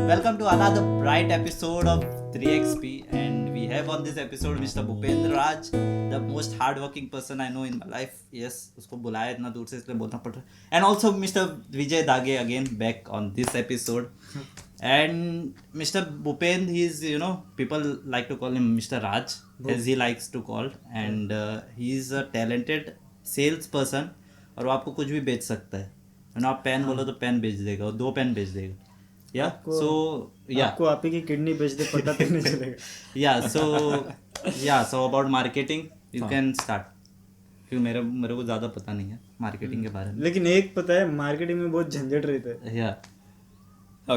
Welcome to another bright episode of 3XP, and we have on this episode Mr. Bhupendra Raj, the most hardworking person I know in my life. Yes, उसको बुलाया इतना दूर से इसलिए बोलना पड़ रहा है. And also Mr. Vijay Dage again back on this episode. And Mr. Bhupendra, he is, people like to call him Mr. Raj, as he likes to call, and he is a talented salesperson. और वो आपको कुछ भी बेच सकता है. और आप पेन बोलो तो पेन बेच देगा, और 2 पेन बेच देगा. आपको आप ही की किडनी बेच दे पता तक नहीं चलेगा. so about marketing you can start, क्योंकि मेरे को ज़्यादा पता नहीं है मार्केटिंग के बारे में. लेकिन एक पता है, मार्केटिंग में बहुत झंझट रहता है.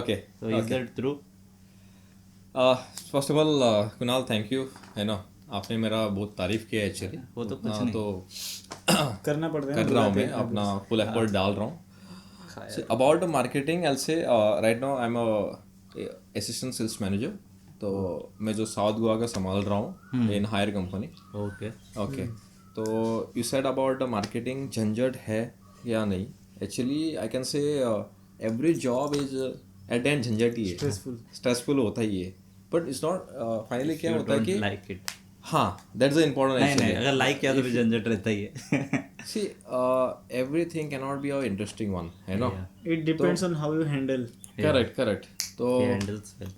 Okay. So is that true? First of all, Kunal, thank you. है ना, आपने मेरा बहुत तारीफ किया है एक्चुअली. वो तो कुछ नहीं, तो करना पड़ता है. कर रहा हूँ मैं, अपना फुल एफर्ट डाल रहा हूँ. So about the marketing, I'll say right now I'm a assistant sales manager. तो मैं जो साउथ गोवा का संभाल रहा हूँ इन हायर कंपनी. ओके. तो you said about the marketing, झंझट है या नहीं? Actually I can say every job is at end झंझट ही है, स्ट्रेसफुल होता ही है. बट इट्स नॉट फाइनली क्या होता है कि like it. हाँ, दैट्स द इम्पोर्टेंट. नहीं, अगर लाइक किया तो भी झंझट रहता ही है. See, everything cannot be an interesting one, है ना? It depends on how you handle. Correct. तो He handles well.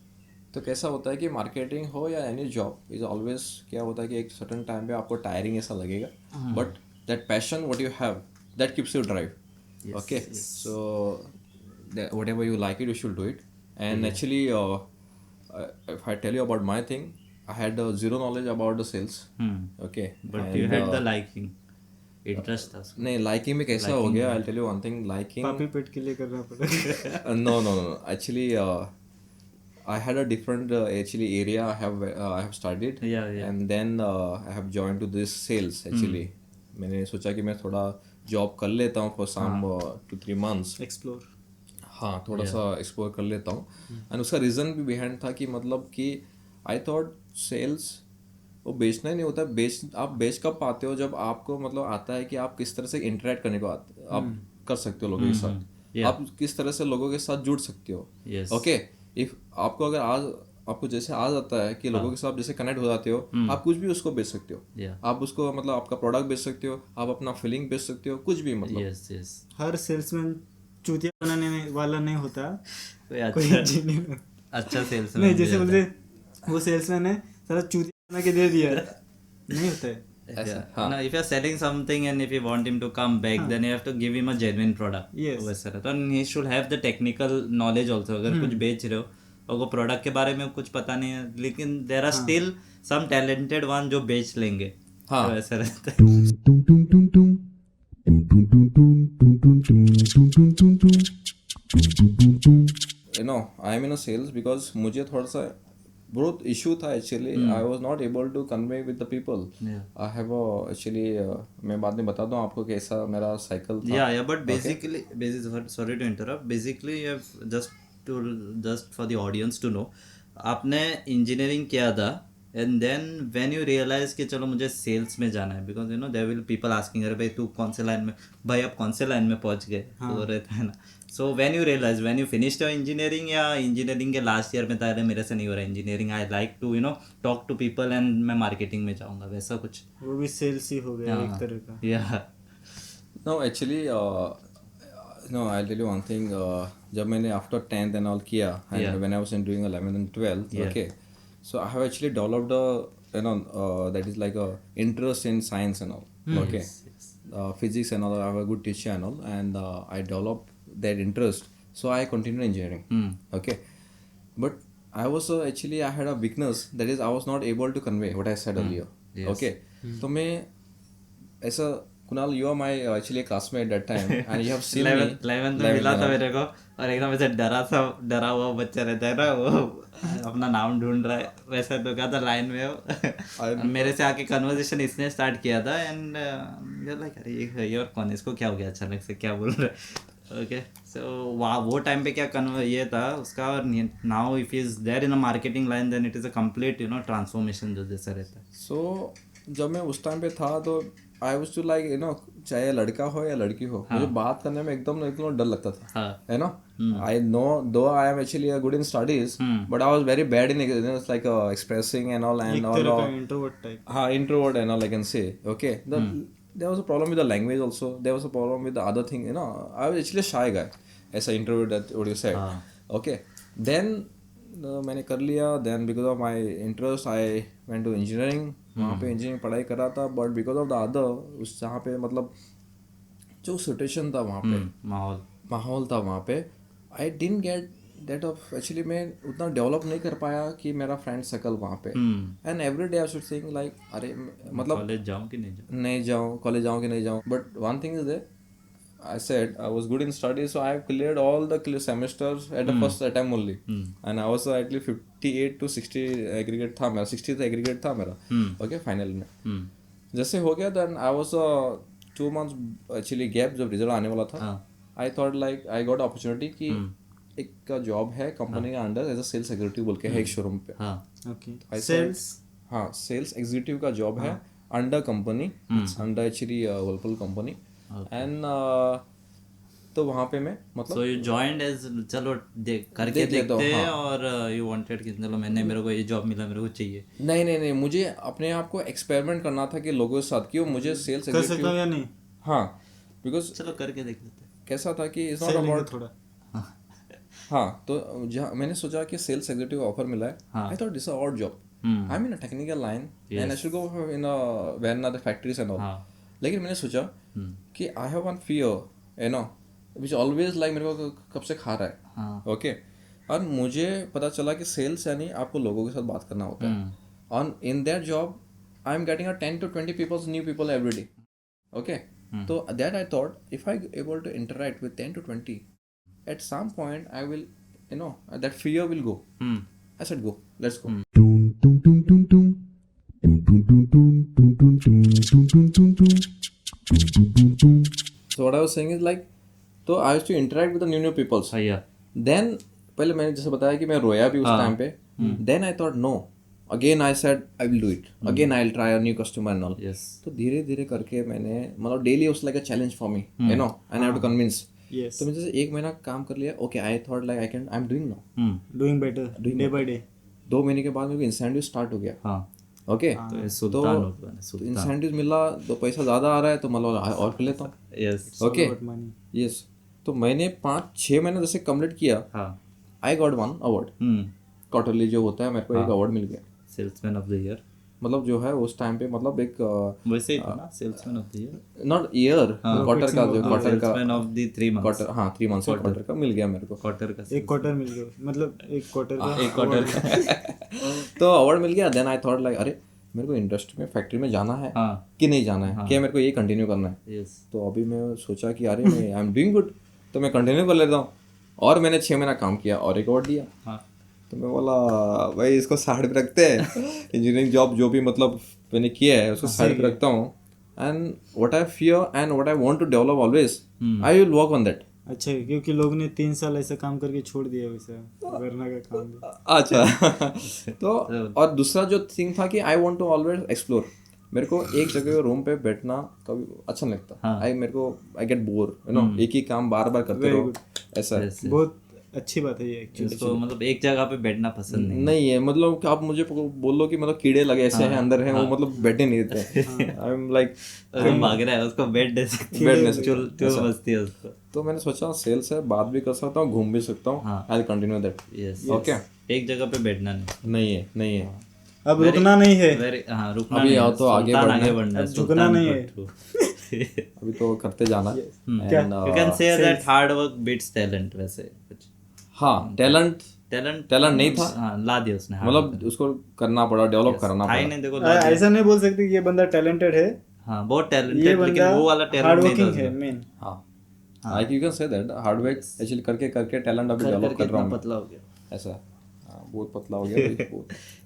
तो कैसा होता है कि मार्केटिंग हो या एनी जॉब इज ऑलवेज, क्या होता है कि एक सर्टेन टाइम पे आपको टायरिंग ऐसा लगेगा, but that passion what you have that keeps you drive. Okay, so whatever you like it you should do it. And actually if I tell you about my thing, I had zero knowledge about the sales. Okay, But you had the liking, interest था. नहीं, liking में कैसा हो गया, I'll tell you one thing. Liking पापी पेट के लिए करना पड़ेगा. no. Actually, I had a different actually area I have studied. And then I have joined to this sales actually. मैंने सोचा कि मैं थोड़ा जॉब कर लेता हूँ for some 2-3 months. एक्सप्लोर. हाँ, थोड़ा सा एक्सप्लोर कर लेता हूँ. एंड उसका रीज़न भी बिहाइंड था कि मतलब कि आई थॉट सेल्स वो बेचना ही नहीं होता. आप बेच कब पाते हो, जब आपको मतलब आता है कि आप किस तरह से इंटरेक्ट करने को आप कर सकते हो लोगों के साथ, आप किस तरह से लोगों के साथ जुड़ सकते हो. ओके, इफ आपको अगर आज आपको जैसे आ जाता है कि लोगों के साथ जैसे कनेक्ट हो जाते हो, आप कुछ भी उसको बेच सकते हो. आप उसको मतलब आपका प्रोडक्ट बेच सकते हो, आप अपना फीलिंग बेच सकते हो, कुछ भी मतलब. हर सेल्समैन चूतिया बनाने वाला नहीं होता. कोई इंजीनियर अच्छा सेल्समैन नहीं, जैसे बोलते वो सेल्समैन है सारा चूतिया बना के दे दिया, नहीं होता है. No, if you're selling something and if you want him to come back, then you have to give him a genuine product. Yes. वैसा रहता है. And he should have the technical knowledge also. अगर कुछ बेच रहे हो और वो प्रोडक्ट के बारे में कुछ पता नहीं है, लेकिन there are still some talented one जो बेच लेंगे. हाँ. तो वैसा रहता है. You know, I am in a sales because मुझे थोड़ा सा बहुत इशू था actually. I was not able to convey with the people. I have actually मैं बाद में बताता हूँ आपको कैसा मेरा साइकिल था. But basically, sorry to interrupt. Basically, you have just for the audience to know, आपने इंजीनियरिंग किया था and then when you realize कि चलो मुझे सेल्स में जाना है, because there will people asking, अरे भाई तू कौन से लाइन में, भाई आप कौन से लाइन में पहुंच गए, तो रहता है ना. So when you realize, when you finished your engineering या इंजीनियरिंग के लास्ट ईयर में था, अरे मेरे से नहीं हो रहा engineering, I like to talk to people and मैं मार्केटिंग में जाऊँगा, वैसा कुछ. वो भी सेल्स ही हो गया एक तरह का. No, actually, no, I'll tell you one thing. जब मैंने after 10th and all किया, and when I was doing 11th and 12th, okay, so I have actually developed that is like a interest in science and all. Okay, physics and all. I have a good teacher and all, and I developed that interest, so I continued engineering. Okay, but I was actually I had a weakness, that is I was not able to convey what I said earlier. Okay, तो मैं ऐसा, Kunal, you are my actually classmate that time, and you have seen me. 11th में मिला था मेरे को, और एकदम ऐसे डरा हुआ बच्चा रहता है ना, वो अपना नाम ढूंढ रहा है, वैसा तो क्या था लाइन में वो. मेरे से आके कन्वर्सेशन इसने स्टार्ट किया था, एंड लाइक अरे ये और कौन है, इसको क्या हो गया अचानक से, क्या बोल रहा है. ओके, सो वो टाइम पे क्या ये था उसका. और now if is there in a marketing line, then it is a complete transformation जो जैसा रहता है. सो जब मैं उस टाइम पे था तो आई वाज टू लाइक चाहे लड़का हो या लड़की हो, मुझे बात करने में एकदम डर लगता था, हाँ. है ना. आई नो दो I am actually good in studies, but I was very bad in like expressing and all एक तरह का इंट्रोवर्ट टाइप. हाँ, introvert and all I can say. Okay, there was a problem with the language also. There was a problem with the other thing. I was actually a shy guy as an introvert. That what you said. Okay, then मैंने कर लिया. Then because of my interest, I went to engineering. वहाँ पे engineering पढ़ाई कर रहा था. But because of the other, उस जहाँ पे मतलब जो सिचुएशन था वहाँ पे, माहौल था वहाँ पे, I didn't get that of actually मैं उतना डेवलप नहीं कर पाया कि मेरा फ्रेंड सर्कल वहाँ पे. And every day I should think like अरे मतलब कॉलेज जाऊँ कि नहीं जाऊँ, कॉलेज जाऊँ कि नहीं जाऊँ. But one thing is there, I said I was good in studies, so I have cleared all the semesters at the first attempt only. And I was actually 58 to 60 aggregate था मेरा, 60 aggregate था मेरा. Okay, final में जैसे हो गया, then I was 2 months actually gap जब result आने वाला था. I thought like I got opportunity कि एक का जॉब है कंपनी के under as a sales executive बोल के है एक शोरूम पे. ओके, सेल्स, हाँ, सेल्स एग्जीक्यूटिव का जॉब है under company, under actually Whirlpool company. And तो वहाँ पे मैं मतलब सो यू जॉइंड एज चलो करके देखते हैं, और यू वांटेड कि चलो मेरे को ये जॉब मिला, मेरे को चाहिए. नहीं, मुझे अपने आप को एक्सपेरिमेंट करना था कि लोगों के साथ कि मुझे सेल्स कर सकता हूँ या नहीं. हाँ, बिकॉज चलो करके देख लेते हैं. कैसा था कि इट्स नॉट अबाउट थोड़ा. हाँ, तो जहाँ मैंने सोचा कि सेल्स एग्जीक्यूटिव ऑफर मिला है, I thought this odd job. I am in a technical line and I should go in when the factories and all. लेकिन मैंने सोचा कि I have one fear which always like मेरे को कब से खा रहा है. ओके, और मुझे पता चला कि सेल्स यानी आपको लोगों के साथ बात करना होता है. और in that job I am getting 10 to 20 new people every day. Okay, so that I thought if I able to interact with 10 to 20, at some point I will, that fear will go. I said go, let's go. So what I was saying is like, so I used to interact with the new peoples. Yeah. Then पहले मैंने जैसे बताया कि मैं रोया भी उस time पे. Then I thought no. Again I said I will do it. Again I'll try a new customer and all. Yes. तो धीरे धीरे करके मैंने मतलब daily was like a challenge for me, and I have to convince. Yes. तो मैं जैसे 1 महीना काम कर लिया. Okay, I thought like I'm doing now. Doing better, day by day. 2 महीने के बाद मेरे को इंसेंटिव स्टार्ट हो गया. हाँ. ओके, तो इंसेंटिव मिला तो पैसा ज़्यादा आ रहा है तो मतलब और कर लेता हूँ. यस. Okay, yes. तो मैंने 5-6 महीने जैसे कंप्लीट किया. I got 1 award. क्वार्टरली जो होता है मेरे को एक अवार्ड मिल गया, सेल्समैन ऑफ द ईयर. मतलब जो है उस टाइम पे मतलब एक वैसे ही था ना, salesman of the year, not year, quarter का, जो क्वार्टर का salesman of the 3 months. Quarter, हाँ 3 months क्वार्टर का मिल गया मेरे को. क्वार्टर का एक क्वार्टर मिल गया, मतलब एक क्वार्टर का तो अवार्ड मिल गया. देन आई थॉट लाइक अरे मेरे को इंडस्ट्री में फैक्ट्री में जाना है कि नहीं जाना है, क्या मेरे को ये कंटिन्यू करना है. यस. तो अभी मैं सोचा कि अरे मैं आई एम डूइंग गुड, तो मैं कंटिन्यू कर लेता हूँ. और मैंने 6 महीना काम किया और एक अवार्ड दिया. तो मैं बोला भाई इसको साइड पे रखते हैं, इंजीनियरिंग जॉब जो भी मतलब मैंने किया है उसको साइड पे रखता हूँ. And what I fear and what I want to develop always, I will work on that. अच्छा, क्योंकि लोग ने 3 साल ऐसा काम करके छोड़ दिया वैसा वरना का काम भी. अच्छा. तो और दूसरा जो थिंग था कि I want to always explore. मेरे को एक जगह रूम पे बैठना कभी अच्छा नहीं लगता. आई गेट बोर, एक ही काम बार बार करते रहो, ऐसा. बहुत अच्छी बात है ये एक्चुअली. तो मतलब एक जगह पे बैठना पसंद नहीं है. मतलब आप मुझे बोलो कि मतलब कीड़े लगे ऐसे हैं अंदर हैं, वो मतलब बैठे नहीं देते. आई एम लाइक भाग रहा है, उसको बैठ दे सकते, बैठ नहीं सकते, चुल मस्ती है उसको. तो मैंने सोचा सेल्स है, बात भी कर सकता हूँ, घूम भी सकता हूँ. I will continue that. Yes. Okay, एक जगह पे बैठना नहीं है. अब रुकना नहीं है. रुकना अभी आओ तो आगे बढ़ना है, झुकना नहीं है. अभी तो करते जाना. You can say that hard work beats talent. वैसे हाँ, टैलेंट नहीं था. हाँ, ला दिया उसने, मतलब उसको करना पड़ा, डेवलप करना पड़ा. नहीं, देखो ऐसा नहीं बोल सकते कि ये बंदा टैलेंटेड है. हाँ, बहुत टैलेंटेड, लेकिन वो वाला टैलेंट नहीं है मेन. हाँ, like you can say that hard work actually करके टैलेंट अभी डेवलप कर रहा हूँ. पतला हो गया ऐसा. बहुत पतला हो गया. He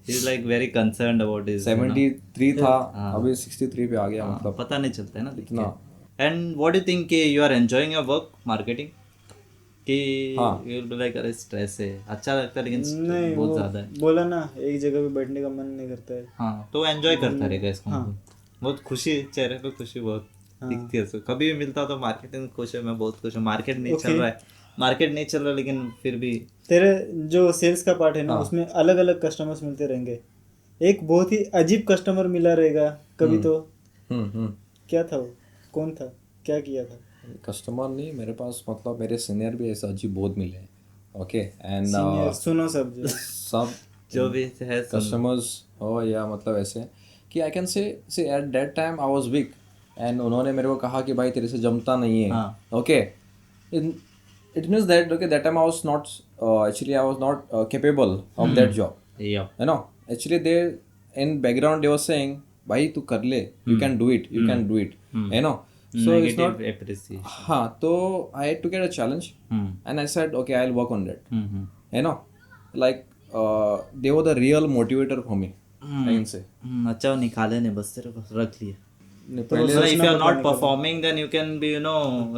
is like very concerned about his 73 था, अभी 63 पे आ गया. मतलब पता नहीं चलता है ना इतना. And what do you think कि you are enjoying your work marketing, कि यू विल बी लाइक अरे स्ट्रेस है, अच्छा लगता है लेकिन बहुत ज्यादा है. बोला ना, एक जगह पे बैठने का मन नहीं करता है. हाँ, तो एंजॉय करता रहेगा इसको. बहुत खुशी, चेहरे पे खुशी बहुत दिखती है। कभी भी मिलता तो मार्केट में खुश है, मैं बहुत खुश हूँ। मार्केट नहीं चल रहा है, मार्केट नहीं चल रहा, लेकिन फिर भी तेरे जो सेल्स का पार्ट है ना, उसमें अलग अलग कस्टमर्स मिलते रहेंगे। एक बहुत ही अजीब कस्टमर मिला रहेगा कभी तो। क्या था वो, कौन था, क्या किया था? कस्टमर नहीं, मेरे पास मतलब मेरे सीनियर भी ऐसे अजीब बहुत मिले हैं। ओके एंड सीनियर सुनो सब सब जो भी है कस्टमर्स हो या मतलब ऐसे कि I can say at that time I was weak and उन्होंने मेरे को कहा कि भाई तेरे से जमता नहीं है। Okay it means that okay that time I was not actually I was not capable of that job, you know. Actually they in background they was saying भाई तू कर ले, you can do it, you can do it, you know. So it's not appreciation. हाँ, तो I had to get a challenge and I said okay I'll work on that. You know, like they were the real motivator for me. I can say. अच्छा निकाले ने बस तेरे को रख लिए। पहले So if you are not performing then you can be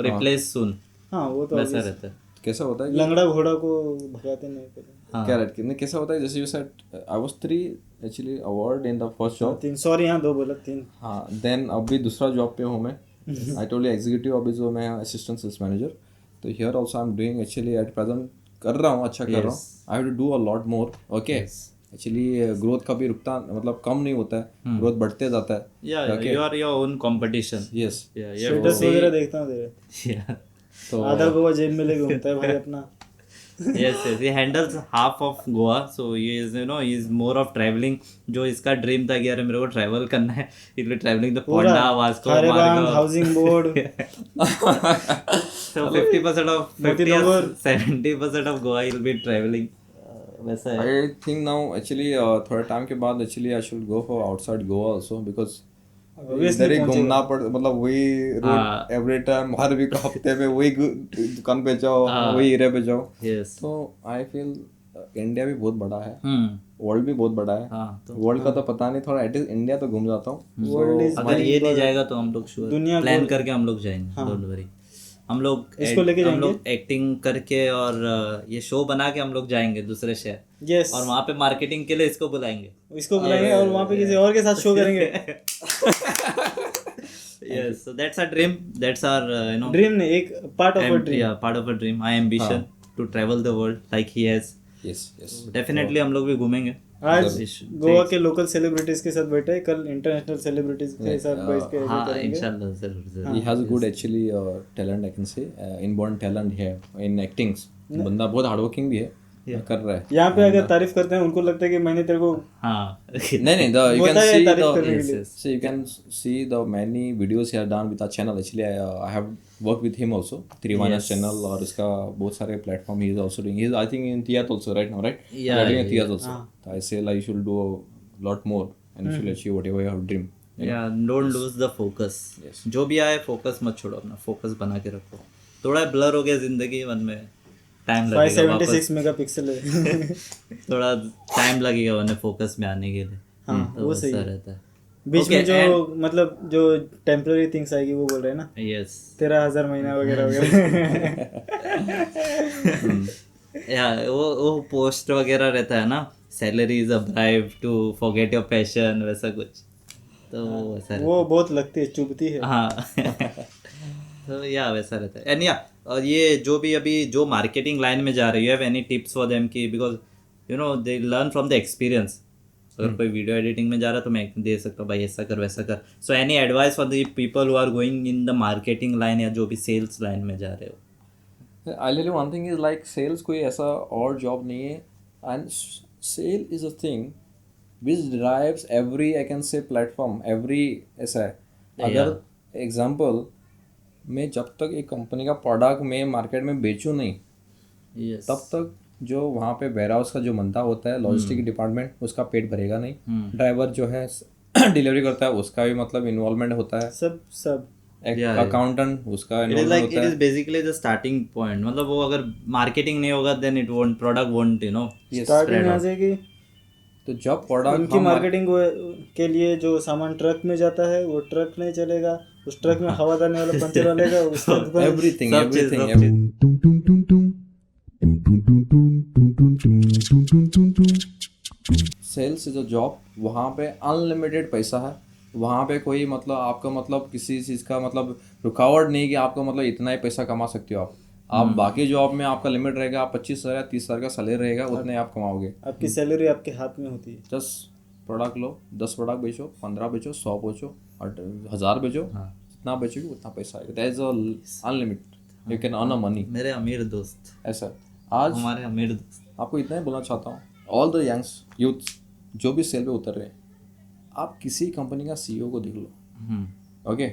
replaced soon. हाँ वो तो वैसा रहता है। कैसा होता है कि लंगड़ा घोड़ा को भगाते नहीं पहले। क्या रहता है कैसा होता है, जैसे you said I was 3 actually award in the first job. 3 sorry हाँ 2 बोला 3। हाँ then अभी दूसरा जॉब पे हूँ मैं। I told you एग्जीक्यूटिव अभी जो मैं असिस्टेंट सेल्स मैनेजर, तो here also I am doing actually at present कर रहा हूँ, अच्छा कर रहा हूँ। I have to do a lot more. Okay actually growth कभी रुकता मतलब कम नहीं होता है, ग्रोथ बढ़ते जाता है। You are your own competition. Yes status वगैरह देखता हूँ तेरे, तो आधा गोवा जेब में ले घूमता है भाई अपना। yes he handles half of Goa, so he is he is more of traveling. जो इसका ड्रीम था कि यार मेरे को ट्रैवल करना है, इसलिए ट्रैवलिंग तो Ponda Vasco Kharebandh housing board so 50% of 70% of Goa will be traveling. वैसा है। आई थिंक नाउ एक्चुअली थोड़ा टाइम के बाद actually I should go for outside Goa also, because इधर ही घूमना पड़ मतलब वही रूट एवरी टाइम, हर वीक हफ्ते में वही दुकान पे जाओ, वही एरिया पे जाओ। तो आई फील इंडिया भी बहुत बड़ा है, वर्ल्ड भी बहुत बड़ा है। वर्ल्ड का तो पता नहीं, थोड़ा एटलीस्ट इंडिया तो घूम जाता हूँ। अगर ये नहीं जाएगा तो हम लोग श्योर प्लान करके हम लोग जाएंगे, डोंट वरी। हम लोग एक्टिंग करके और ये शो बना के हम लोग जाएंगे दूसरे शहर, yes. और वहाँ पे मार्केटिंग के लिए इसको बुलाएंगे और वहाँ पे किसी और के साथ शो करेंगे। yes, so that's our dream, that's our dream नहीं, एक part of a dream. Yeah, part of a dream, my ambition to travel the world like he has. yes definitely हम लोग भी घूमेंगे। आज गोवा के लोकल सेलिब्रिटीज के साथ बैठे, कल इंटरनेशनल सेलिब्रिटीज के साथ बैठ के हाँ इंशाल्लाह जरूर। he has a good actually talent I can say, inborn talent है in actings। बंदा बहुत हार्ड वर्किंग भी है, कर रहा है। यहाँ पे अगर तारीफ करते हैं उनको लगता है कि मैंने तेरे को नहीं you can see the so you can see the many videos he has done with our channel actually. I have worked with him also, Trivana's channel, और इसका बहुत सारे platform he is also doing. He is I think in Tiyat also right now, right? Yeah, doing in Tiyat also. So I say like you should do a lot more and you should achieve whatever you have dream. Yeah, don't lose the focus. जो भी आए focus मत छोड़ो, अपना focus बना के रखो। थोड़ा ब्लर हो गया जिंदगी वन में, टाइम लगेगा 576 मेगापिक्सल है। थोड़ा टाइम लगेगा वरना फोकस में आने के लिए। हाँ वो सही रहता है। बीच में जो मतलब जो टेम्पररी थिंग्स आएगी वो बोल रहे हैं ना। यस 13,000 महीना वगैरह वगैरह। या वो पोस्ट वगैरह रहता है ना, salary is a bribe to forget your passion, वैसा कुछ, तो वैसा वो बहुत लगती है, चुभती है। हाँ तो या वैसा रहता है। एंड या और ये जो भी अभी जो मार्केटिंग लाइन में जा रही है, एनी टिप्स फॉर देम की, because they learn from the experience. अगर कोई वीडियो एडिटिंग में जा रहा है तो मैं दे सकता हूँ भाई ऐसा कर वैसा कर। So any advice for the people who are going in the marketing line या जो भी सेल्स लाइन में जा रहे हो? I tell you one thing is like sales कोई ऐसा और जॉब नहीं है, and sale is a thing which drives every I can say platform every. ऐसा है अगर एग्जाम्पल मैं जब तक एक कंपनी का प्रोडक्ट मैं मार्केट में बेचूं नहीं, तब तक जो वहाँ पे वेयर हाउस का जो बंदा होता है, लॉजिस्टिक डिपार्टमेंट, उसका पेट भरेगा नहीं। ड्राइवर जो है डिलीवरी करता है उसका भी मतलब इन्वॉल्वमेंट होता है, सब अकाउंटेंट उसका इन्वॉल्वमेंट होता है। It is basically the starting point. मतलब वो अगर मार्केटिंग नहीं होगा then it won't, product won't starting आ जाएगी। तो जब प्रोडक्ट उनकी मार्केटिंग के लिए जो सामान ट्रक में जाता है वो ट्रक नहीं चलेगा, उस ट्रक में हवा डालने वाला पंचर वालेगा, उसका everything sales is a job. वहाँ पे अनलिमिटेड पैसा है, वहाँ पे कोई मतलब आपका मतलब किसी चीज़ का मतलब रुकावट नहीं कि आपको मतलब इतना ही पैसा कमा सकते हो आप बाकी जॉब में आपका लिमिट रहेगा, आप 25,000 या 30,000 का सैलरी रहेगा, उतने आप कमाओगे। आपकी सैलरी आपके हाथ में होती है। जस्ट प्रोडक्ट लो, 10 प्रोडक्ट बेचो, 15 बेचो, 100 बेचो और 1000 बेचो, जितना बेचोगे उतना पैसा आएगा। That is unlimited, you can earn a money. मेरे अमीर दोस्त, ऐसा आज हमारे अमीर दोस्त, आपको इतना ही बोलना चाहता हूँ, ऑल द यंग्स यूथ जो भी सेल पे उतर रहे हैं, आप किसी कंपनी का सीईओ को देख लो, ओके,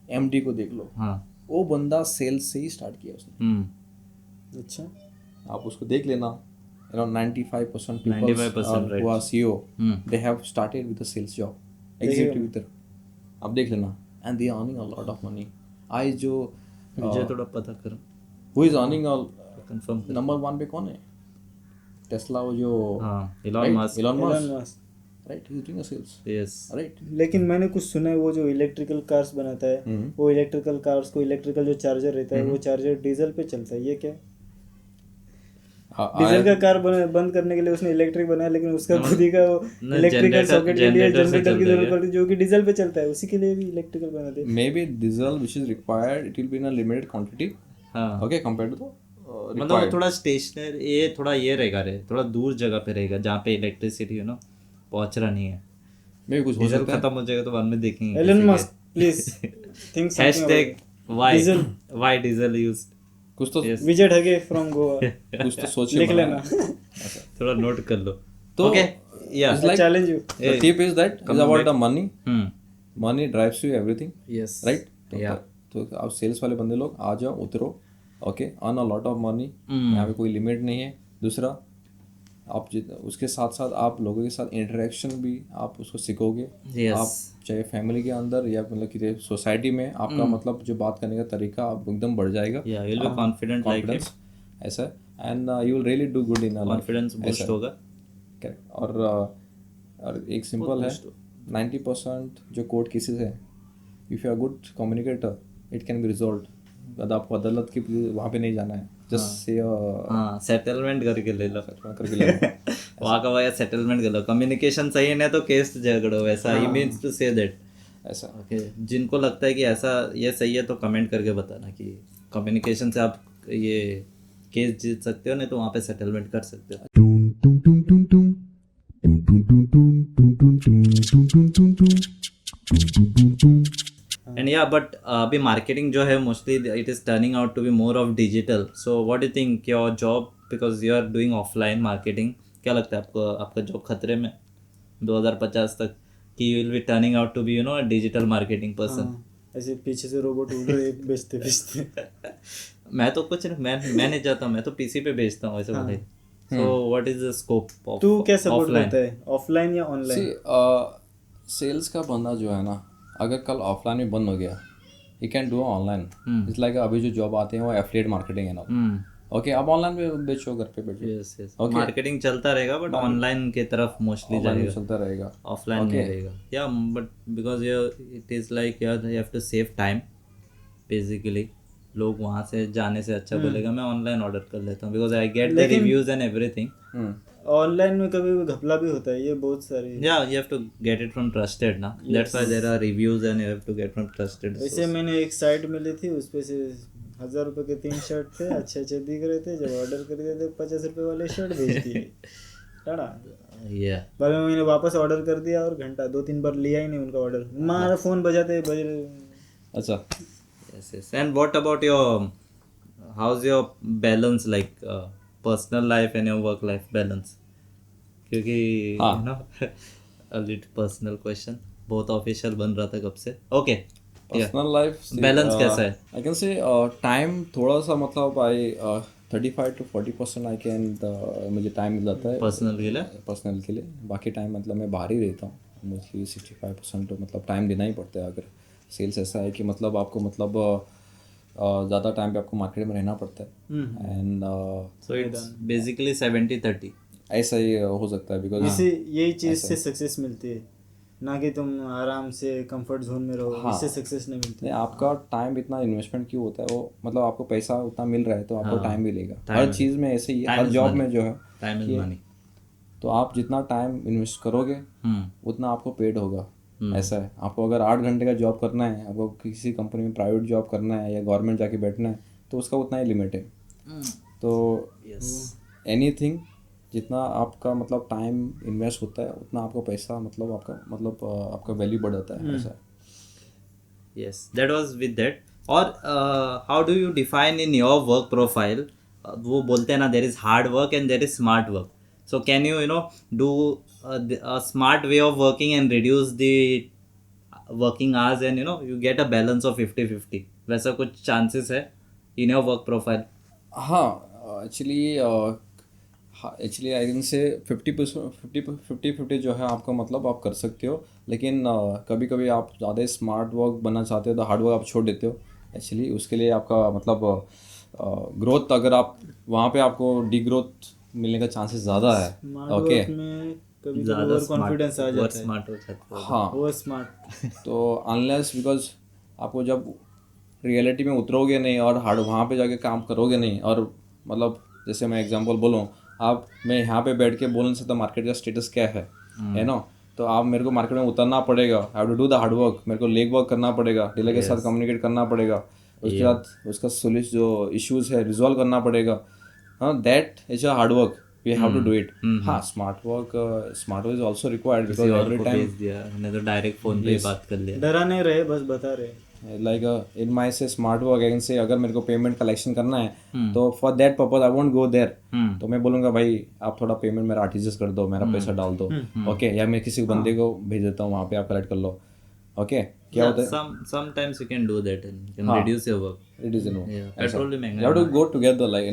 एमडी को देख लो, हाँ, वो बंदा सेल्स से ही स्टार्ट किया उसने। अच्छा, आप उसको देख लेना, around 95% people 95% who are CEO, they have started with a sales job, executive, आप देख लेना, and they are earning a lot of money। आज जो मुझे थोड़ा पता करो, who is earning a confirm कर। नंबर 1 पे कौन है? टेस्ला, वो जो हाँ, Elon Musk, Elon Musk, मस्त। right, he is doing a sales, yes, right। लेकिन मैंने कुछ सुना है, वो जो इलेक्ट्रिकल कार्स बनाता है, वो इलेक्ट्रिकल कार्स को इलेक्ट्रिकल जो चार्जर रहता है, वो चार्जर डीजल पे चलता है। ये क्या? डीजल का कार बंद करने के लिए उसने इलेक्ट्रिक बनाया, लेकिन उसका खुद ही का इलेक्ट्रिकल सॉकेट के लिए जनरेटर की जरूरत पड़ती है, जो कि डीजल पे चलता है, उसी के लिए भी इलेक्ट्रिकल बनाते हैं। May be diesel which is required, it will be in a limited quantity, हाँ, ओके, कंपेयर्ड टू मतलब वो थोड़ा स्टेशनरी, ये थोड़ा ये रहेगा रे, थोड़ा दूर जगह पे रहेगा जहाँ पे इलेक्ट्रिसिटी पहुंच रहा नहीं है। मे बी कुछ हो डीजल सकता है। खत्म हो जाएगा तो बाद में देखेंगे। Elon Musk, please think hashtag why diesel use, कुछ तो विजय ढगे फ्रॉम गोवा, कुछ तो सोचिए, लिख लेना। थोड़ा नोट कर लो। तो ओके, या it's like challenge you. the tip is that is about the money, money drives you everything, yes, right? Yeah. तो आप सेल्स वाले बंदे लोग आ जाओ, उतरो, okay, earn a lot of money, यहाँ पे कोई लिमिट नहीं है। दूसरा, आप उसके साथ साथ आप लोगों के साथ इंटरेक्शन भी आप उसको सीखोगे। Yes. आप चाहे फैमिली के अंदर या मतलब कि सोसाइटी में आपका मतलब जो बात करने का तरीका आप एकदम बढ़ जाएगा, या you will be confident like it, ऐसा, and you will really do good in life, confidence boost होगा। करेक्ट। और एक सिंपल है, 90% जो कोर्ट केसेस है, if you are good communicator it can be resolve. बाद आपको अदालत की वहाँ पे नहीं जाना है, जस्ट से हाँ, सेटलमेंट करके ले लो, करके ले लो। वहाँ का वहाँ सेटलमेंट कर लो। कम्युनिकेशन सही है तो केस झगड़ो, वैसा ही मीन्स टू से दैट। ऐसा ओके, जिनको लगता है कि ऐसा ये सही है तो कमेंट करके बताना कि कम्युनिकेशन से आप ये केस जीत सकते हो, नहीं तो वहाँ पे सेटलमेंट कर सकते हो। एंड या बट अभी मार्केटिंग जो है mostly it is turning out to be more of digital. So what you think your job, because you are doing offline marketing, क्या लगता है आपको आपका जॉब खतरे में 2050 तक कि you will be turning out to be a digital marketing person? ऐसे पीछे से रोबोट उड़ रहे बेचते बेचते। मैं तो कुछ नहीं, मैं नहीं चाहता, मैं तो पीसी पे बेचता हूँ ऐसे बोले। So what is the scope of तू क्या सपोर्ट करता है, ऑफलाइन या ऑनलाइन? सेल्स का बंदा जो है ना, अगर कल ऑफलाइन में बंद हो गया, you can do online. It's like अभी जो जॉब आते हैं वो एफिलिएट मार्केटिंग है ना, ओके, आप ऑनलाइन में बेचो, घर पे बैठो, यस यस, मार्केटिंग चलता रहेगा बट ऑनलाइन की तरफ मोस्टली जाएगा, चलता रहेगा, ऑफलाइन नहीं रहेगा। या but because it is like you have to save time basically. लोग वहाँ से जाने से अच्छा बोलेगा मैं ऑनलाइन ऑर्डर कर लेता हूँ, because I get the reviews and everything. Online में कभी घपला भी होता है, ये बहुत सारे। या you have to get it from trusted ना, that's why there are reviews and you have to get from trusted. वैसे मैंने एक साइट में ली थी, उस पे से 1000 रुपए के 3 शर्ट थे, अच्छे अच्छे दिख रहे थे। जब ऑर्डर कर दिए तो 50 रुपए वाले शर्ट भेज दिए। टाड़ा। बाद में मैंने वापस ऑर्डर कर दिया और घंटा 2-3 बार लिया ही नहीं उनका ऑर्डर। हमारा फोन बज रहे। अच्छा, yes yes, and what about your how's your balance, like personal life and your work life balance? क्योंकि you know a little personal question, बहुत ऑफिशियल बन रहा था कब से। ओके, पर्सनल लाइफ बैलेंस कैसा है? आई कैन से टाइम थोड़ा सा मतलब आई 35 to 40% आई कैन मुझे टाइम मिल जाता है पर्सनल के लिए। पर्सनल के लिए, बाकी टाइम मतलब मैं बाहर ही रहता हूँ मोस्टली। 65% तो मतलब टाइम देना ही पड़ता है। अगर सेल्स ऐसा है कि मतलब आपको मतलब ज़्यादा टाइम पे आपको मार्केट में रहना पड़ता है, एंड सो इट्स बेसिकली 70-30 ऐसा ही हो सकता है। बिकॉज इससे यही चीज़ से सक्सेस मिलती है, ना कि तुम आराम से कंफर्ट जोन में रहो। इससे सक्सेस नहीं मिलती। नहीं, आपका टाइम इतना इन्वेस्टमेंट क्यों होता है, वो मतलब आपको पैसा उतना मिल रहा है तो आपको टाइम भी लेगा। हर चीज़ में ऐसे ही, हर जॉब में जो है टाइम इज मनी। तो आप जितना टाइम इन्वेस्ट करोगे उतना आपको पेड होगा। ऐसा है। आपको अगर 8 घंटे का जॉब करना है, आपको किसी कंपनी में प्राइवेट जॉब करना है या गवर्नमेंट जाके बैठना है, तो उसका उतना ही लिमिट है। तो एनीथिंग जितना आपका मतलब टाइम इन्वेस्ट होता है उतना आपका पैसा मतलब आपका वैल्यू बढ़ जाता है, ऐसा है। Yes, that was with that. और how do you define in your work profile? वो बोलते हैं ना, there is hard work and there is smart work. So can you do a smart way of working and reduce the working hours and you get a balance of 50-50. वैसा कुछ chances है in your work profile? हाँ, actually I can से 50% जो है आपका मतलब आप कर सकते हो, लेकिन कभी कभी आप ज़्यादा स्मार्ट वर्क बनना चाहते हो तो हार्ड वर्क आप छोड़ देते हो। एक्चुअली उसके लिए आपका मतलब ग्रोथ, अगर आप वहाँ पे आपको डी ग्रोथ मिलने का चांसेस ज़्यादा है। ओके, कभी ओवर कॉन्फिडेंस आ जाता है, स्मार्ट हो जाता है। हाँ, ओवर स्मार्ट। तो अनलेस बिकॉज आपको जब रियलिटी में उतरोगे नहीं और हार्ड वहाँ पे जाके काम करोगे नहीं, और मतलब जैसे मैं एग्जांपल बोलूँ, मैं यहाँ पे बैठ के बोल नहीं सकता मार्केट का स्टेटस क्या है ना, तो आप मेरे को मार्केट में उतरना पड़ेगा। I have to do the hard work, मेरे को लेग वर्क करना पड़ेगा, डीलर के साथ कम्युनिकेट करना पड़ेगा, उसके बाद उसका सोल्यूशन जो इश्यूज है रिजॉल्व करना पड़ेगा। हाँ, that is a hard work, we have to do it. हाँ, smart work is also required because every time नहीं तो डायरेक्ट फोन पे बात कर लिया। डरा नहीं रहे, बस बता रहे। लाइक इन माई से स्मार्ट वर्क अगेन से अगर मेरे को पेमेंट कलेक्शन करना है तो for that purpose I won't go there, तो मैं बोलूँगा भाई आप थोड़ा पेमेंट मेरा आरटीजीएस कर दो, मेरा पैसा डाल दो, ओके, या मैं किसी बंदे को भेज देता हूँ वहाँ पे, आप कलेक्ट कर लो। ओके, क्या होता है sometimes you can do that and can reduce your work. reduce your work. Petrol भी महंगा You have to go together, like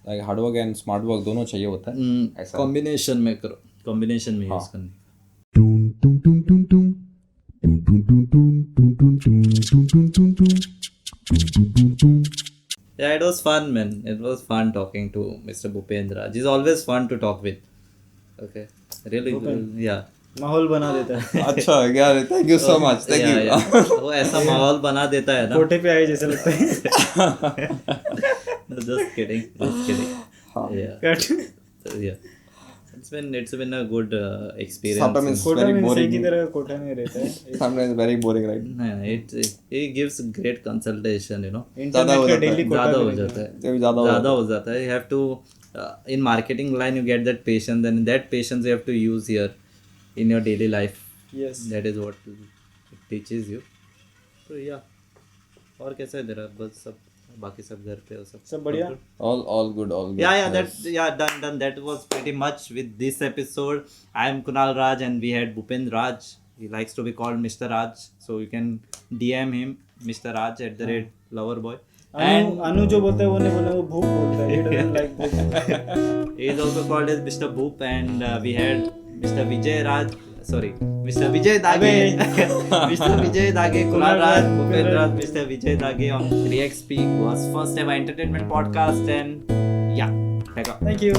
like hard work and smart work दोनों चाहिए होता है, ऐसा कॉम्बिनेशन में करो, कॉम्बिनेशन में यूज करनी। Yeah, it was fun, man. It was fun talking to Mr. Bhupendra. He's always fun to talk with. Okay, really good. Yeah. माहौल बना देता है। अच्छा यार, thank you so much, thank you. वो ऐसा माहौल बना देता है ना, कोठे पे आए जैसे लगता है। Just kidding, just kidding. Yeah. It's been a good experience. Sometimes कोठा very में boring. की तरह कोठा नहीं रहता है। Sometimes very boring, right? It gives great consultation, internet का डेली कोठा ज़्यादा हो जाता है, ज़्यादा हो जाता है। You have to in marketing line you get that patience, and that patience you have to use here in your daily life. Yes. That is what it teaches you. So yeah. और कैसा है तेरा? बस सब बाकी सब घर पे सब बढ़िया। All good. Done. That was pretty much with this episode. I am Kunal Raj and we had Bhupendra Raj. He likes to be called Mr. Raj, so you can DM him Mr. Raj @loverboy. And अनु जो बोलता है वो नहीं बोलना, वो भूप बोलता है। He doesn't like Bhoop. he is also called as Mr. Bhoop, and we had Mr. Vijay Dage, Mr. Vijay Dage, Kunal Raj, Bhupendra Raj, Mr. Vijay Dage on 3XP was first ever entertainment podcast, and yeah, Thank you.